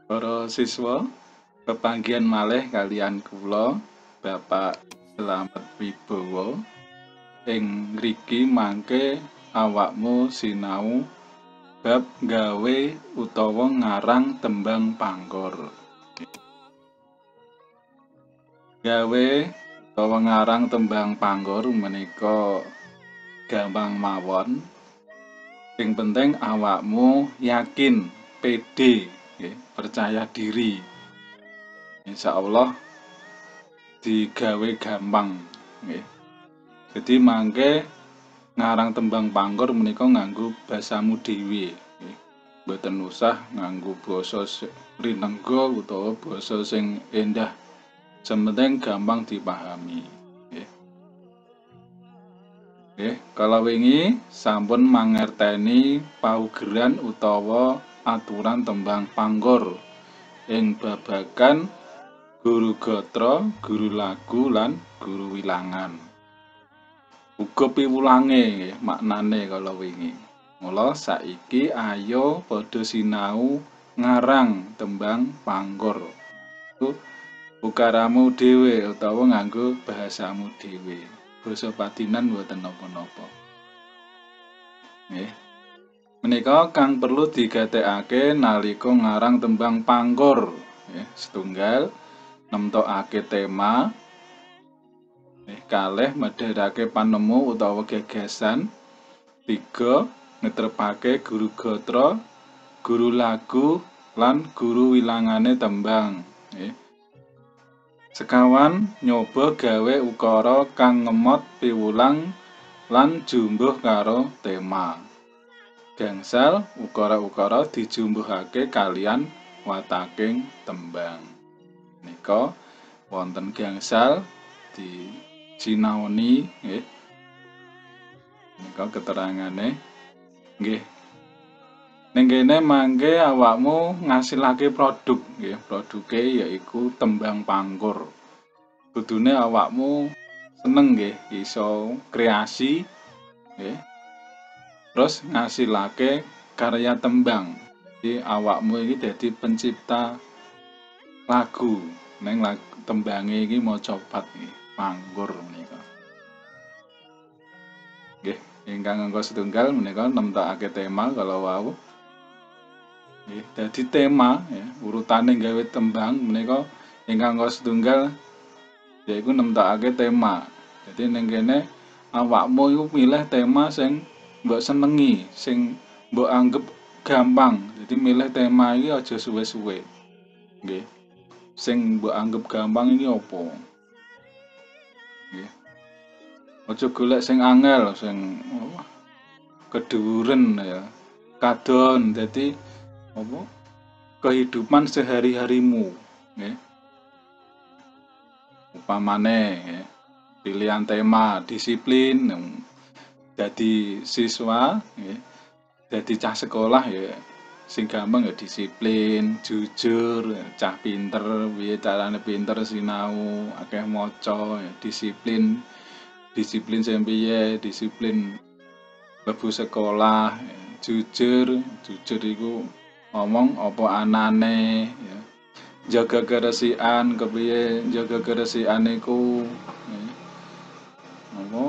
Para siswa, pepanggihan malih kalian kula Bapak Slamet Wibowo ing ngriki mangke awakmu sinau bab gawe utawa ngarang tembang panggor. Gawe utawa ngarang tembang panggor menika gampang mawon. Sing penting awakmu yakin, pede, percaya diri. Insya Allah digawe gampang. Jadi mangke ngarang tembang panggor menika nganggo basamu dhewe. Mboten usah nganggo basa rinengga utawa basa sing endah. Sementing gampang dipahami. Kalau wingi sampun mangerteni paugeran utawa aturan tembang panggor ing babagan guru gatra, guru lagu lan guru wilangan. Uga piwulange maknane kalau wingi. Mula saiki ayo padha sinau ngarang tembang panggor. Ukaramu dhewe utawa nganggo bahasamu dhewe. Basa Padinan mboten napa-napa. Nggih. Menika kang perlu digatekake nalika ngarang tembang panggor. Setunggal nemtokake tema, kalih medharake panemu utawa gagasan, 3 ngetrepake guru gatra, guru lagu lan guru wilangane tembang. Sekawan nyoba gawe ukara kang ngemot piwulang lan jumbuh karo tema. Gangsal ukara-ukara dijumbuhake kalian wataking tembang. Nika wonten gangsal disinaoni nggih. Nika keterangane nggih. Ning kene mangke awakmu ngasilake produk nggih. Produke yaiku tembang panggor. Kudune awakmu seneng nggih iso kreasi nggih. Terus ngasilake karya tembang. Jadi awakmu iki dadi pencipta lagu. Neng tembange iki maca pat nggih, panggor menika. Nggih, ingkang angka setunggal menika nemtokake tema kalau wau. Nggih, dadi tema ya, urutane gawe tembang menika ingkang angka setunggal yaiku nemtokake tema. Jadi ning kene awakmu iku milih tema sing mbok senengi, sing mbok anggap gampang. Jadi milih tema iki aja suwe-suwe. Nggih. Sing mbok anggap gampang iki apa? Nggih. Aja golek sing angel, sing kedhuwuren ya. Kadon dadi apa? Kehidupan sehari-harimu, nggih. Upamane nggih. Pilihan tema, disiplin dadi siswa nggih. Dadi cah sekolah ya sing gampang ya disiplin, jujur, cah pinter, piye carane pinter sinau, akeh maca, ya, disiplin sing piye, disiplin mlebu sekolah, ya, jujur iku ngomong apa anane, ya. Jaga keresikan, kepiye jaga keresikan iku, ya. Apa?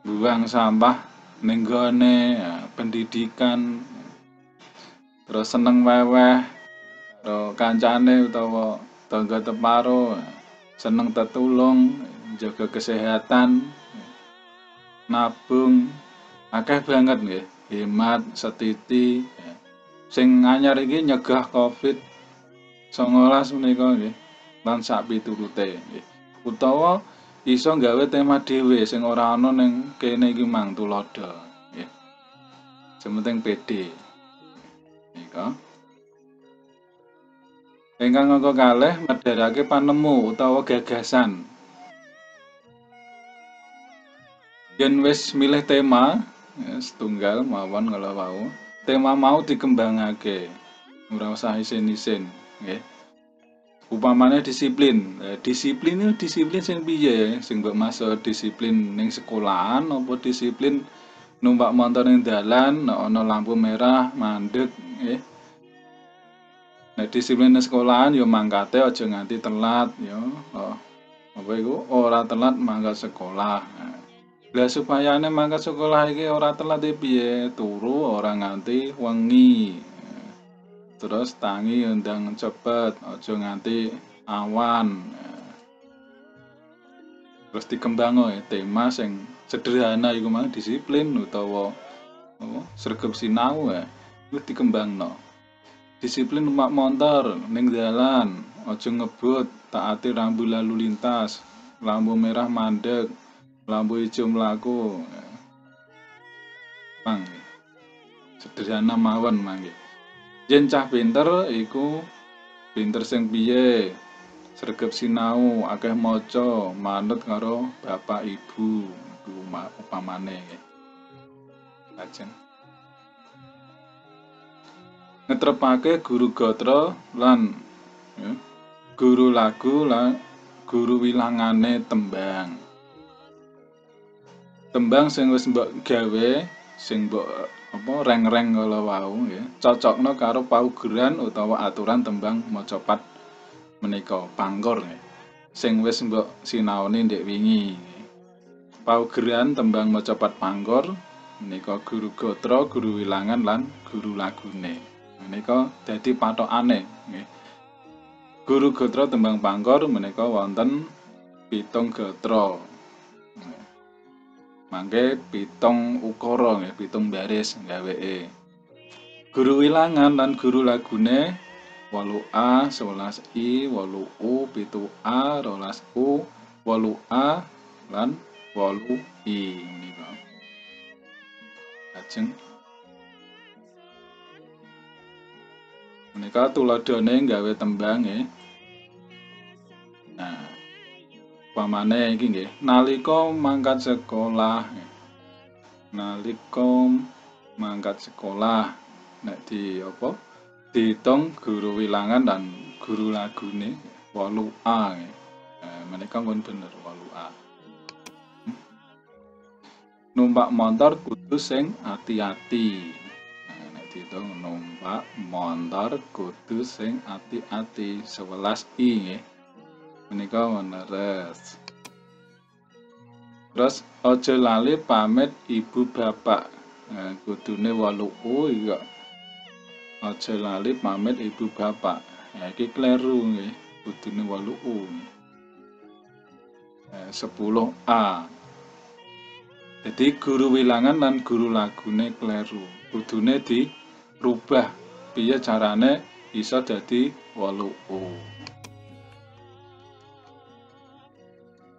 Buang sampah ning gone, ya, pendidikan. Terus seneng weweh karo kancane utawa tangga teparo, seneng tetulung, jaga kesehatan, nabung, akeh banget nggih, hemat, setiti. Sing anyar iki nyegah Covid-19 menika nggih, lan sak piturute nggih. Utawa iso gawe tema dhewe sing ora ana ning kene iki mang tulodo nggih. Sementing pede. Nika. Ingkang angka kalih medharake panemu utawa gagasan. Yen wis milih tema, ya, setunggal mawon kalau wau, tema mau dikembangake. Ora usah isin-isin, nggih. Upamane disiplin. Disiplin itu disiplin sing piye? Sing mbok maksud disiplin ning sekolahan apa disiplin numpak motor ning dalan ana lampu merah mandeg nggih. Disiplin sekolahan yo mangkate aja nganti telat yo. Apa iku ora telat mangkat sekolah. Lah supayane mangkat sekolah iki ora telat piye? Turu ora nganti wengi. Terus tangi undang cepet, aja nganti awan. Terus dikembangno tema sing sederhana iku mang disiplin utawa sregep sinau iku dikembangno. Disiplin numpak motor ning dalan, aja ngebut, taati rambu lalu lintas, lampu merah mandek, lampu hijau mlaku. Mang sederhana mawon mangke. Yen cah pinter iku pinter sing piye? Sregep sinau, akeh maca, manut karo bapak ibu, iku upamane. Lajeng ngetrepake guru gatra lan guru lagu lan guru wilangane tembang. Tembang sing wis mbok gawe, sing mbok reng-reng kala wau nggih, cocokno karo paugeran utawa aturan tembang macapat menika panggur nggih. Sing wis mbok sinaoni ndek wingi. Paugeran tembang macapat panggur menika guru gatra, guru wilangan lan guru lagune. Menika dadi pathokane nggih. Guru gatra tembang panggur menika wonten 7 gatra. Mangke 7 ukara nggih, 7 baris gaweke. Guru wilangan lan guru lagune 8A, 11I, 8U, 7A, 12U, 8A lan 8I menika. Lajeng menika tuladhane gawe tembang nggih. Nah, pamane iki nggih, nalika mangkat sekolah. Nalika mangkat sekolah nek diitung guru wilangan dan guru lagune 8A nggih. Menika pun bener 8A. Numpak motor kudu sing ati-ati. Nek diitung numpak motor kudu sing ati-ati 11I nggih. Menika leres. Terus aja lali pamit ibu bapak. Kudune 8U iki aja lali pamit ibu bapak. Iki kleru nggih, kudune 8U. 10A. Jadi guru wilangan lan guru lagune kleru. Kudune dirubah. Piye carane iso dadi 8U.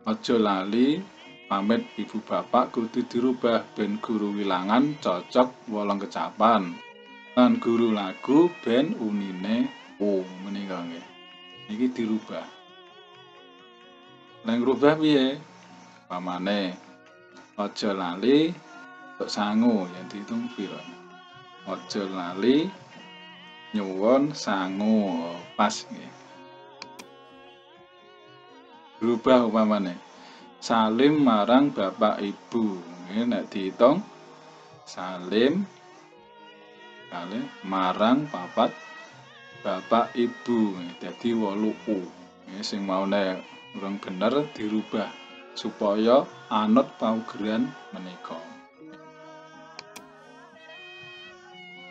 Aja lali pamit ibu bapak kudu dirubah ben guru wilangan cocok 8 kecapan. Lan guru lagu ben unine U menika nggih. Iki dirubah. Nek ngrubah piye? Pamane aja lali tok sangu yen diitung pira. Aja lali nyuwun sangu pas nggih. Berubah upamane salim marang bapak ibu nggih nek diitung salim kali marang bapak ibu dadi 8U nggih sing maune urung bener dirubah supaya anut paugeran menika.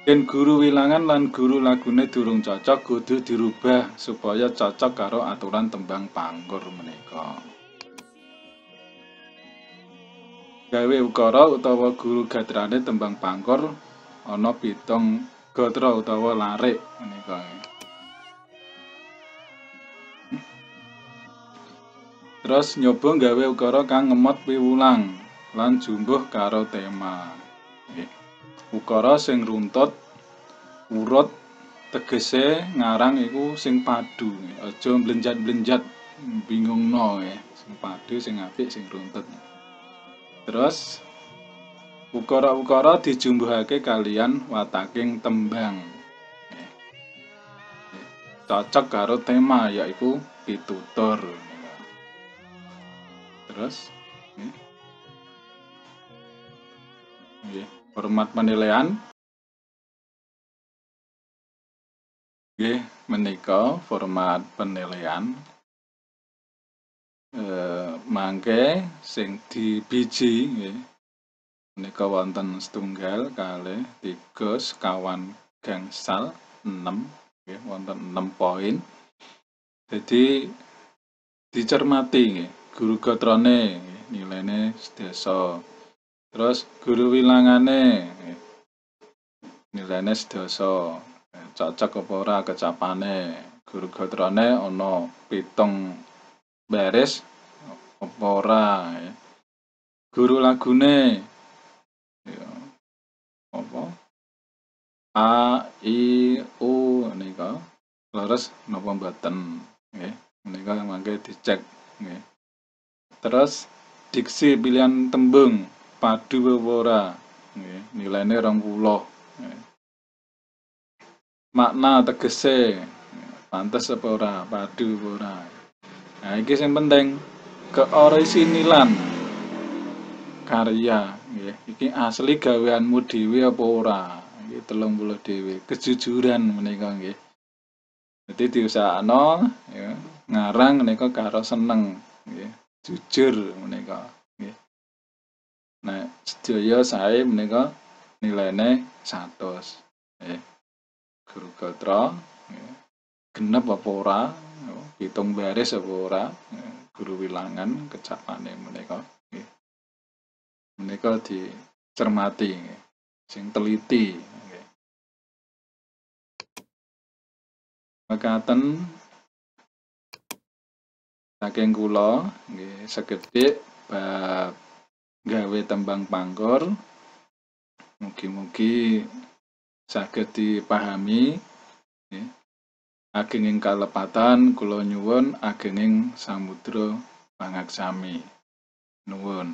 Yen guru wilangan lan guru lagune durung cocok kudu dirubah supaya cocok karo aturan tembang panggur menika. Gawe ukara utawa guru gadrane tembang panggur ana 7 gatra utawa larik menika. Terus nyoba gawe ukara kang ngemot piwulang lan jumbuh karo tema. Ukara sing runtut urut tegese ngarang iku sing padu, aja blenjat-blenjat bingungno nggih. Sing padu, sing apik, sing runtut. Terus ukara-ukara dijumbuhake kalian wataking tembang. Cocok karo tema yaiku pitutur. Terus nggih, format penilaian. Nggih, menika format penilaian mangke sing dibiji nggih menika wonten setunggal, kalih, 3, sekawan gangsal 6 nggih wonten 6 poin. Jadi dicermati nggih guru gatrane nilainya sedasa. Terus guru wilangane nilainya sedasa. Cocok apa ora kecapane. Guru gatrane ana 7 baris apa ora. Guru lagune ya, apa A, I, U nika leres napa mboten nggih. Menika mangke dicek nggih. Terus diksi pilihan tembung padu apa ora nggih, nilaine 20 nggih. Makna tegese pantes apa ora, padu apa ora. Nah, iki sing penting keorisinilan karya nggih. Iki asli gaweanmu dhewe apa ora. Iki 30 dhewe. Kejujuran menika nggih. Jadi diusahakno ya, ngarang menika karo seneng nggih. Jujur menika nggih. Nah, sedaya sae menika nilaine 100 nggih. Guru gatra nggih. Genep apa ora, 7 baris apa ora, guru wilangan kecapane menika nggih. Menika dicermati nggih. Sing teliti nggih. Mekaten saking kula nggih sekedhik bab gawe tembang pangkur. Mugi-mugi saged dipahami nggih. Agenging kalepatan kula nyuwun agenging samudra pangaksami. Nuwun.